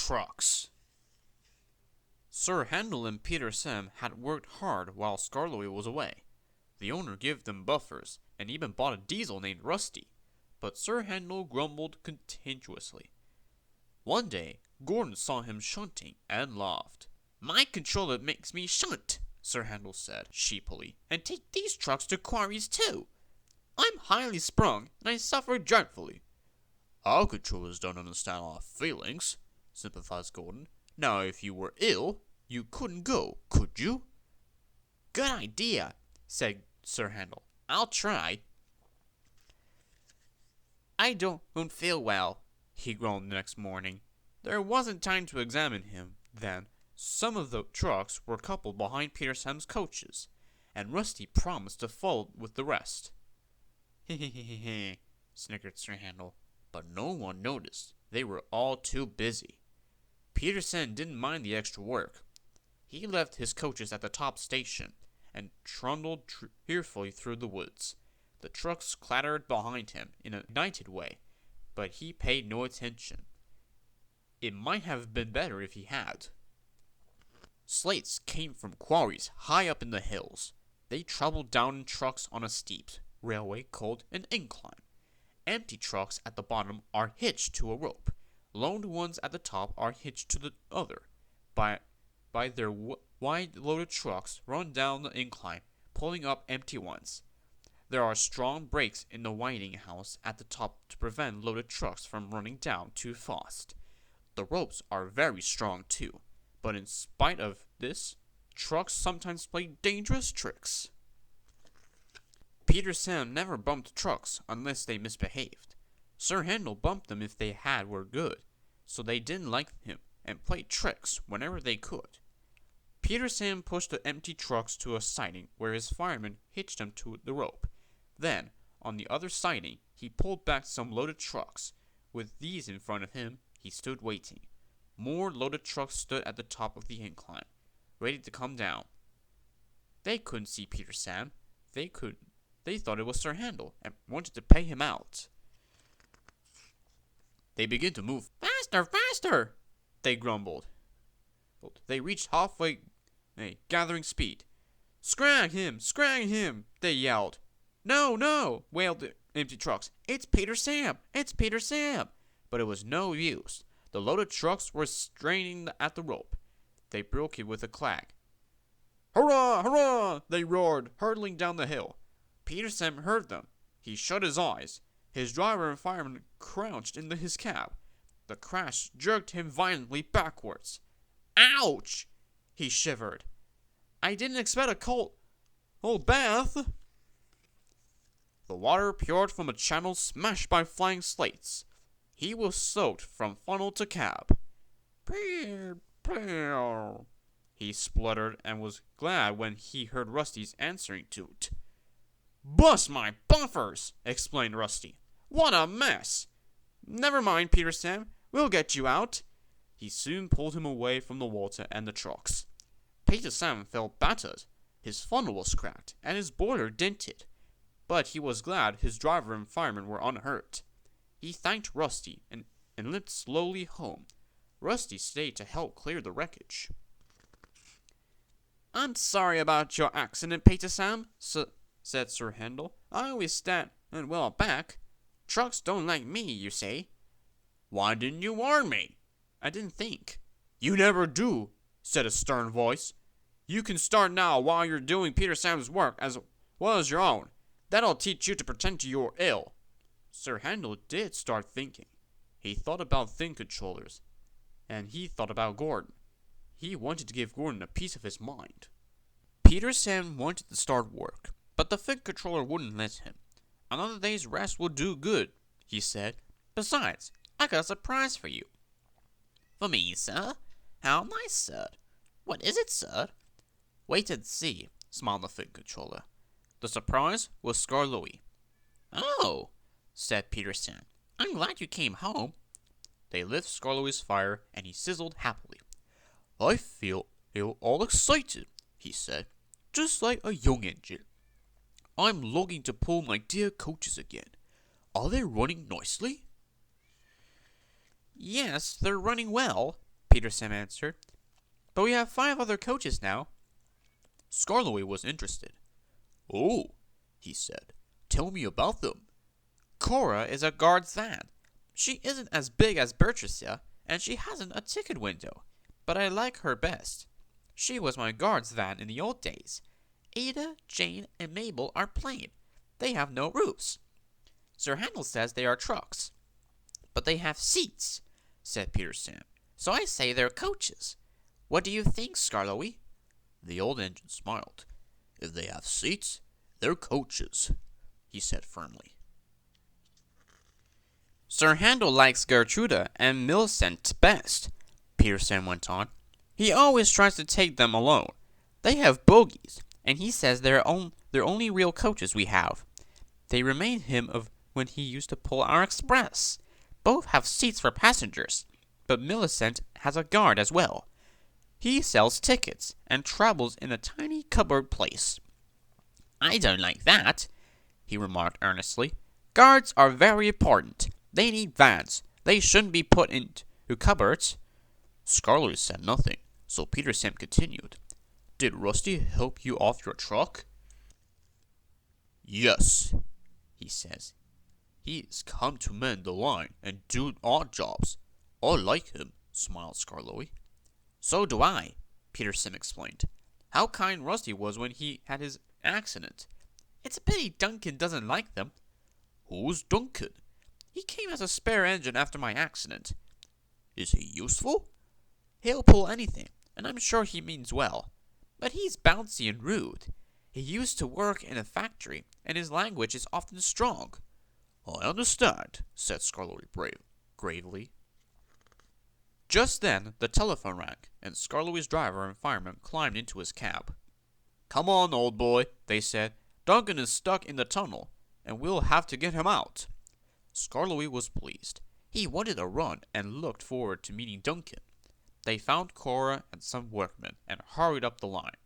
trucks. Sir Handel and Peter Sam had worked hard while Skarloey was away. The owner gave them buffers and even bought a diesel named Rusty, but Sir Handel grumbled contemptuously. One day, Gordon saw him shunting and laughed. "My controller makes me shunt," Sir Handel said sheepily, "and take these trucks to quarries too. I'm highly sprung, and I suffer dreadfully." "Our controllers don't understand our feelings," sympathized Gordon. "Now, if you were ill, you couldn't go, could you?" "Good idea," said Sir Handel. "I'll try." "I don't feel well," he groaned the next morning. There wasn't time to examine him then. Some of the trucks were coupled behind Peter Sam's coaches, and Rusty promised to follow with the rest. "Heh," snickered Sir Handel, but no one noticed. They were all too busy. Peter Sam didn't mind the extra work. He left his coaches at the top station and trundled cheerfully through the woods. The trucks clattered behind him in a united way, but he paid no attention. It might have been better if he had. Slates came from quarries high up in the hills. They traveled down in trucks on a steep railway called an incline. Empty trucks at the bottom are hitched to a rope. Loaded ones at the top are hitched to the other. By their wide loaded trucks run down the incline, pulling up empty ones. There are strong brakes in the winding house at the top to prevent loaded trucks from running down too fast. The ropes are very strong too, but in spite of this, trucks sometimes play dangerous tricks. Peter Sam never bumped trucks unless they misbehaved. Sir Handel bumped them if they were good, so they didn't like him and played tricks whenever they could. Peter Sam pushed the empty trucks to a siding where his fireman hitched them to the rope. Then, on the other siding, he pulled back some loaded trucks. With these in front of him, he stood waiting. More loaded trucks stood at the top of the incline, ready to come down. They couldn't see Peter Sam. They thought it was Sir Handel and wanted to pay him out. They began to move. "Faster, faster!" they grumbled. They reached halfway, gathering speed. Scrag him, they yelled. "No, no," wailed the empty trucks. "It's Peter Sam! It's Peter Sam!" But it was no use. The loaded trucks were straining at the rope. They broke it with a clang. "Hurrah! Hurrah!" they roared, hurtling down the hill. Peter Sam heard them. He shut his eyes. His driver and fireman crouched in his cab. The crash jerked him violently backwards. "Ouch!" he shivered. "I didn't expect a cold bath." The water poured from a channel smashed by flying slates. He was soaked from funnel to cab. "Pew, pew," he spluttered and was glad when he heard Rusty's answering toot. "Bust my buffers!" explained Rusty. "What a mess!" "Never mind, Peter Sam. We'll get you out." He soon pulled him away from the water and the trucks. Peter Sam felt battered. His funnel was cracked and his boiler dented. But he was glad his driver and fireman were unhurt. He thanked Rusty and limped slowly home. Rusty stayed to help clear the wreckage. "I'm sorry about your accident, Peter Sam," said Sir Handel. "I always stand well back. Trucks don't like me, you say." "Why didn't you warn me?" "I didn't think." "You never do," said a stern voice. "You can start now while you're doing Peter Sam's work as well as your own. That'll teach you to pretend you're ill." Sir Handel did start thinking. He thought about thin controllers, and he thought about Gordon. He wanted to give Gordon a piece of his mind. Peter Sam wanted to start work, but the thin controller wouldn't let him. "Another day's rest will do good," he said. "Besides, I got a surprise for you." "For me, sir? How nice, sir. What is it, sir?" "Wait and see," smiled the thin controller. The surprise was Skarloey. "Oh," said Peter Sam. "I'm glad you came home." They lit Skarloey's fire, and he sizzled happily. "I feel all excited," he said, "just like a young engine. I'm longing to pull my dear coaches again. Are they running nicely?" "Yes, they're running well," Peterson answered. But we have 5 other coaches now. Skarloey was interested. Oh, he said. Tell me about them. Cora is a guard's van. She isn't as big as Bertricia, and she hasn't a ticket window, but I like her best. She was my guard's van in the old days. Ada, Jane, and Mabel are plain. They have no roofs. Sir Handel says they are trucks. But they have seats, said Peter Sam. So I say they're coaches. What do you think, Skarloey? The old engine smiled. If they have seats, they're coaches, he said firmly. Sir Handel likes Gertruda and Millicent best, Peterson went on. He always tries to take them alone. They have bogies, and he says they're only real coaches we have. They remind him of when he used to pull our express. Both have seats for passengers, but Millicent has a guard as well. He sells tickets and travels in a tiny cupboard place. I don't like that, he remarked earnestly. Guards are very important. They need vans. They shouldn't be put into cupboards. Skarloey said nothing, so Peter Sam continued. Did Rusty help you off your truck? Yes, he says. He's come to mend the line and do odd jobs. I like him, smiled Skarloey. So do I, Peter Sim explained. How kind Rusty was when he had his accident. It's a pity Duncan doesn't like them. Who's Duncan? He came as a spare engine after my accident. Is he useful? He'll pull anything, and I'm sure he means well. But he's bouncy and rude. He used to work in a factory, and his language is often strong. I understand, said Skarloey gravely. Just then, the telephone rang, and Skarloey's driver and fireman climbed into his cab. Come on, old boy, they said. Duncan is stuck in the tunnel, and we'll have to get him out. Skarloey was pleased. He wanted a run and looked forward to meeting Duncan. They found Cora and some workmen and hurried up the line.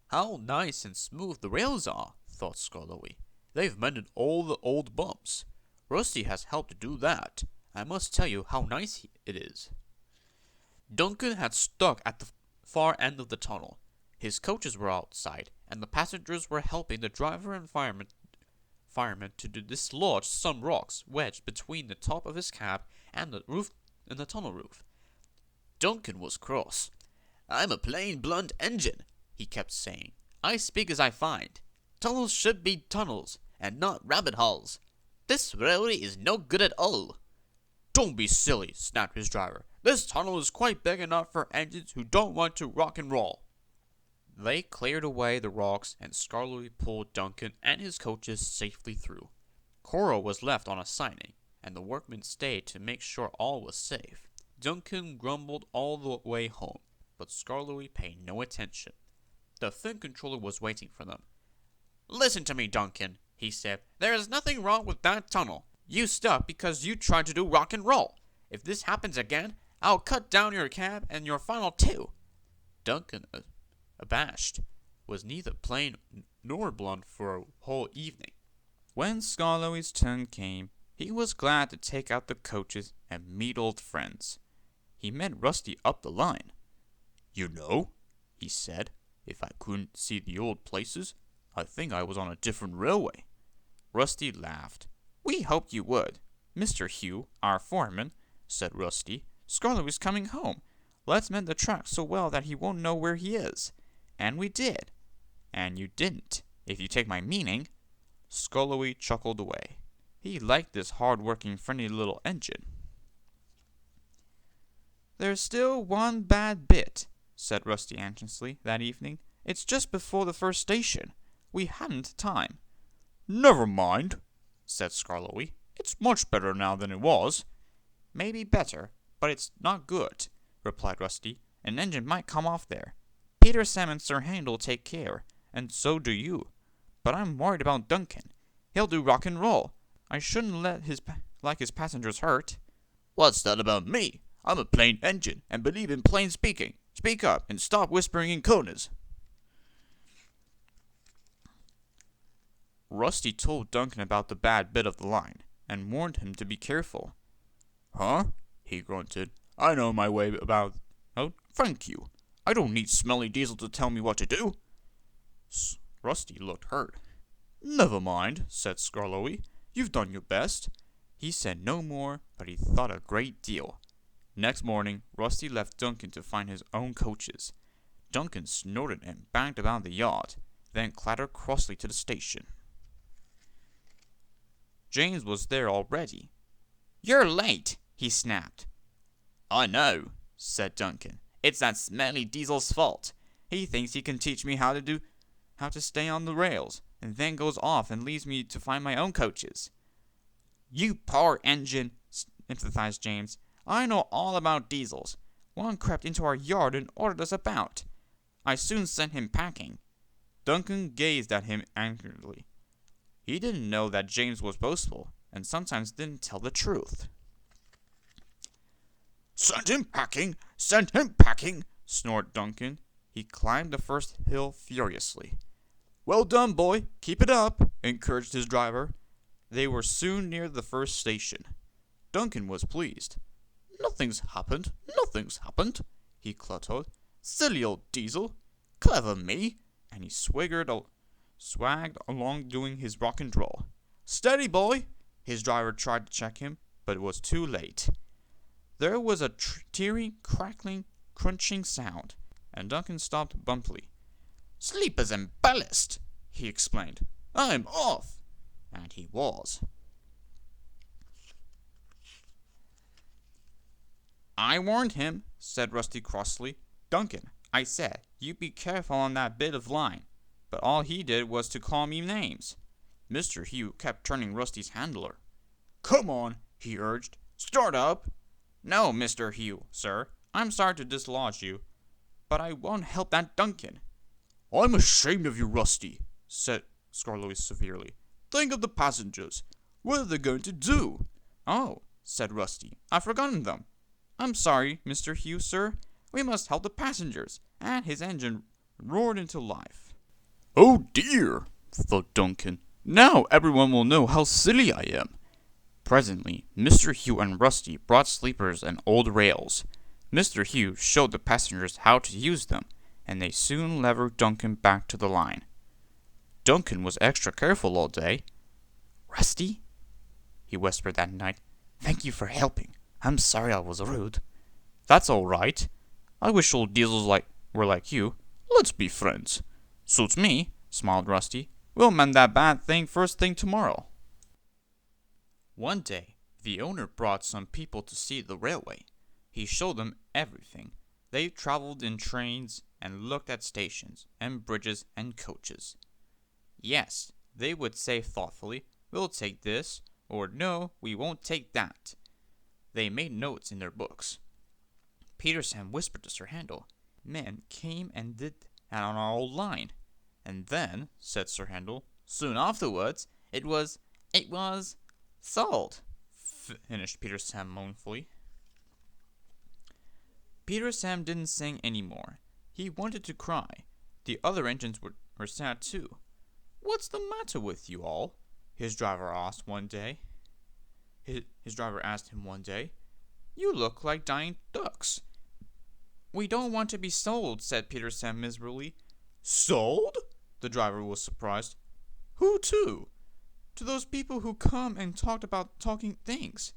How nice and smooth the rails are, thought Skarloey. They've mended all the old bumps. Rusty has helped to do that. I must tell you how nice it is. Duncan had stuck at the far end of the tunnel. His coaches were outside, and the passengers were helping the driver and fireman to dislodge some rocks wedged between the top of his cab and the tunnel roof. Duncan was cross. I'm a plain, blunt engine, he kept saying. I speak as I find. Tunnels should be tunnels, and not rabbit holes. This railway is no good at all. Don't be silly, snapped his driver. This tunnel is quite big enough for engines who don't want to rock and roll. They cleared away the rocks, and Skarloey pulled Duncan and his coaches safely through. Cora was left on a siding, and the workmen stayed to make sure all was safe. Duncan grumbled all the way home, but Skarloey paid no attention. The fin controller was waiting for them. Listen to me, Duncan, he said. There is nothing wrong with that tunnel. You stuck because you tried to do rock and roll. If this happens again, I'll cut down your cab and your funnel too. Duncan, abashed, was neither plain nor blunt for a whole evening. When Skarloey's turn came, he was glad to take out the coaches and meet old friends. He met Rusty up the line. You know, he said, if I couldn't see the old places, I think I was on a different railway. Rusty laughed. We hoped you would. Mr. Hugh, our foreman, said Rusty. Skarloey's coming home. Let's mend the track so well that he won't know where he is. And we did. And you didn't, if you take my meaning. Skarloey chuckled away. He liked this hard-working, friendly little engine. There's still one bad bit, said Rusty anxiously that evening. It's just before the first station. We hadn't time. Never mind, said Skarloey. It's much better now than it was. Maybe better, but it's not good, replied Rusty. An engine might come off there. Peter, Sam, and Sir Handel take care, and so do you. But I'm worried about Duncan. He'll do rock and roll. I shouldn't let his passengers hurt. What's that about me? I'm a plain engine and believe in plain speaking. Speak up and stop whispering in corners. Rusty told Duncan about the bad bit of the line, and warned him to be careful. Huh? He grunted. I know my way about. Oh, thank you. I don't need Smelly Diesel to tell me what to do. Rusty looked hurt. Never mind, said Skarloey. You've done your best. He said no more, but he thought a great deal. Next morning, Rusty left Duncan to find his own coaches. Duncan snorted and banged about the yard, then clattered crossly to the station. James was there already. You're late, he snapped. I know, said Duncan. It's that smelly Diesel's fault. He thinks he can teach me how to stay on the rails, and then goes off and leaves me to find my own coaches. You poor engine, emphasized James. I know all about Diesels. One crept into our yard and ordered us about. I soon sent him packing. Duncan gazed at him angrily. He didn't know that James was boastful, and sometimes didn't tell the truth. Send him packing! Send him packing! snorted Duncan. He climbed the first hill furiously. Well done, boy. Keep it up, encouraged his driver. They were soon near the first station. Duncan was pleased. Nothing's happened, he cluttered. Silly old Diesel. Clever me. And he swagged along doing his rock and roll. Steady, boy. His driver tried to check him, but it was too late. There was a teary, crackling, crunching sound, and Duncan stopped bumpily. Sleepers and ballast, he explained. I'm off. And he was. I warned him, said Rusty crossly. Duncan, I said, you be careful on that bit of line. But all he did was to call me names. Mr. Hugh kept turning Rusty's handler. Come on, he urged. Start up. No, Mr. Hugh, sir. I'm sorry to dislodge you, but I won't help that Duncan. I'm ashamed of you, Rusty, said Skarloey severely. Think of the passengers. What are they going to do? Oh, said Rusty. I've forgotten them. I'm sorry, Mr. Hugh, sir. We must help the passengers. And his engine roared into life. Oh dear, thought Duncan. Now everyone will know how silly I am. Presently, Mr. Hugh and Rusty brought sleepers and old rails. Mr. Hugh showed the passengers how to use them, and they soon levered Duncan back to the line. Duncan was extra careful all day. Rusty, he whispered that night, thank you for helping. I'm sorry I was rude. That's all right. I wish old Diesels were like you. Let's be friends. Suits me, smiled Rusty. We'll mend that bad thing first thing tomorrow. One day, the owner brought some people to see the railway. He showed them everything. They traveled in trains and looked at stations and bridges and coaches. Yes, they would say thoughtfully, we'll take this, or no, we won't take that. They made notes in their books. Peter Sam whispered to Sir Handel, men came and did that on our old line. And then, said Sir Handel, soon afterwards, it was sold, finished Peter Sam mournfully. Peter Sam didn't sing any more. He wanted to cry. The other engines were sad too. What's the matter with you all? His driver asked one day. His driver asked him one day. You look like dying ducks. We don't want to be sold, said Peter Sam miserably. Sold? The driver was surprised. Who to? To those people who come and talked about talking things.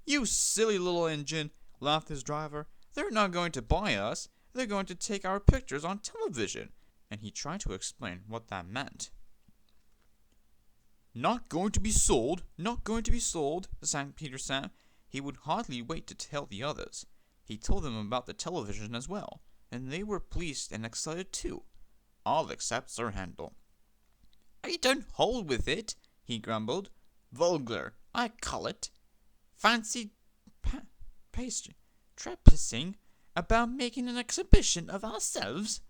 You silly little engine, laughed his driver. They're not going to buy us. They're going to take our pictures on television. And he tried to explain what that meant. Not going to be sold, sang Peter Sam. He would hardly wait to tell the others. He told them about the television as well, and they were pleased and excited too. All except Sir Handel. I don't hold with it, he grumbled. Vulgar, I call it. Fancy trapezing about making an exhibition of ourselves.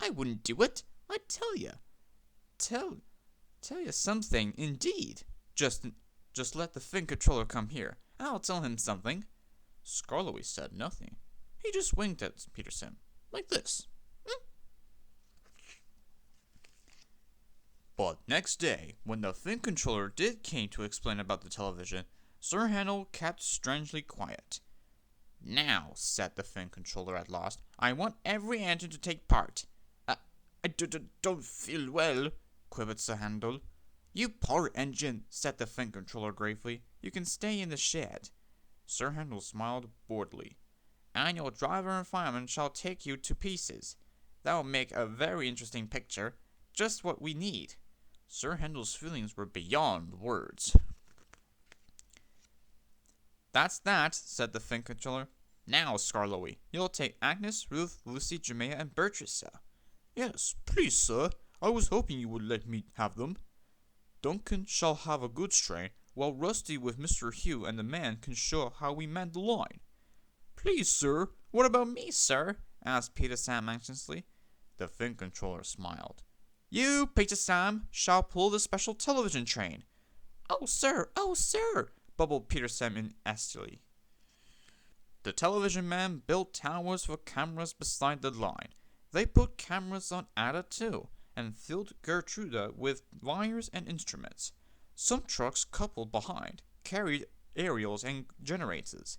I wouldn't do it, I tell you. Tell you something, indeed. Just let the fin controller come here. I'll tell him something. Skarloey said nothing. He just winked at Peter Sam, like this. But next day, when the fin controller came to explain about the television, Sir Handel kept strangely quiet. Now, said the fin controller at last, I want every engine to take part. I don't feel well, quivered Sir Handel. You poor engine, said the fin controller gravely. You can stay in the shed. Sir Handel smiled boredly. And your driver and fireman shall take you to pieces. That will make a very interesting picture. Just what we need. Sir Handel's feelings were beyond words. That's that, said the fin controller. Now, Skarloey, you'll take Agnes, Ruth, Lucy, Jemima, and Beatrice, sir. Yes, please, sir. I was hoping you would let me have them. Duncan shall have a goods train, while Rusty with Mr. Hugh and the man can show how we mend the line. Please, sir. What about me, sir? Asked Peter Sam anxiously. The fin controller smiled. You, Peter Sam, shall pull the special television train. Oh, sir, bubbled Peter Sam inastily. The television man built towers for cameras beside the line. They put cameras on Ada too, and filled Gertruda with wires and instruments. Some trucks coupled behind carried aerials and generators.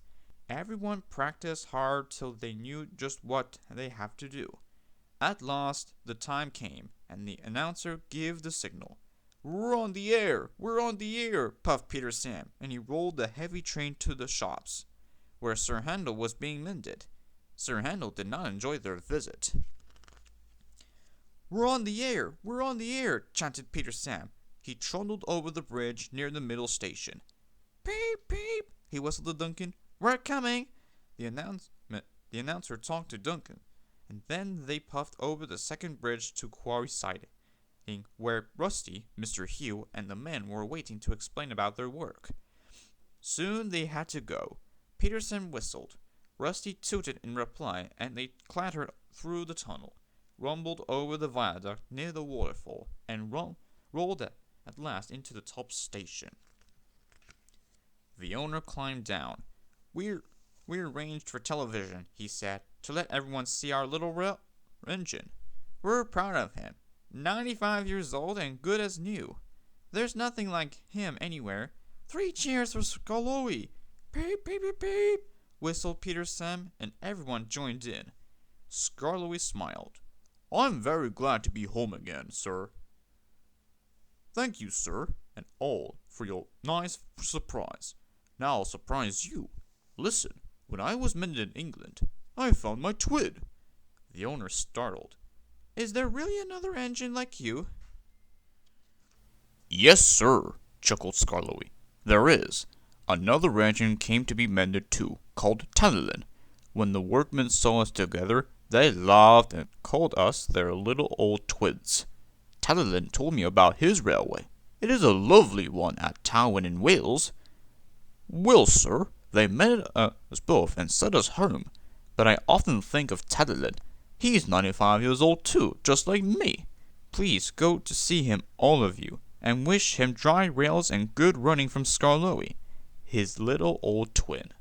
Everyone practiced hard till they knew just what they have to do. At last, the time came, and the announcer gave the signal. We're on the air! We're on the air! Puffed Peter Sam, and he rolled the heavy train to the shops, where Sir Handel was being mended. Sir Handel did not enjoy their visit. We're on the air! We're on the air! Chanted Peter Sam. He trundled over the bridge near the middle station. Peep, peep! He whistled to Duncan. We're coming! The announcer talked to Duncan, and then they puffed over the second bridge to Quarry Siding, where Rusty, Mr. Hugh, and the men were waiting to explain about their work. Soon they had to go. Peterson whistled. Rusty tooted in reply, and they clattered through the tunnel, rumbled over the viaduct near the waterfall, and rolled at last into the top station. The owner climbed down. We're arranged for television, he said, to let everyone see our little engine. We're proud of him. 95 years old and good as new. There's nothing like him anywhere. 3 cheers for Skarloey! Peep, peep, peep, peep! Whistled Peter Sam, and everyone joined in. Skarloey smiled. I'm very glad to be home again, sir. Thank you, sir, and all, for your nice surprise. Now I'll surprise you. Listen, when I was mending in England, I found my twin. The owner startled. Is there really another engine like you? Yes, sir, chuckled Skarloey. There is. Another engine came to be mended too, called Talilin. When the workmen saw us together, they laughed and called us their little old twins. Talilin told me about his railway. It is a lovely one at Tywin in Wales. Well, sir, they mended us both and sent us home. But I often think of Talilin. He's 95 years old too, just like me. Please go to see him, all of you, and wish him dry rails and good running from Skarloey, his little old twin.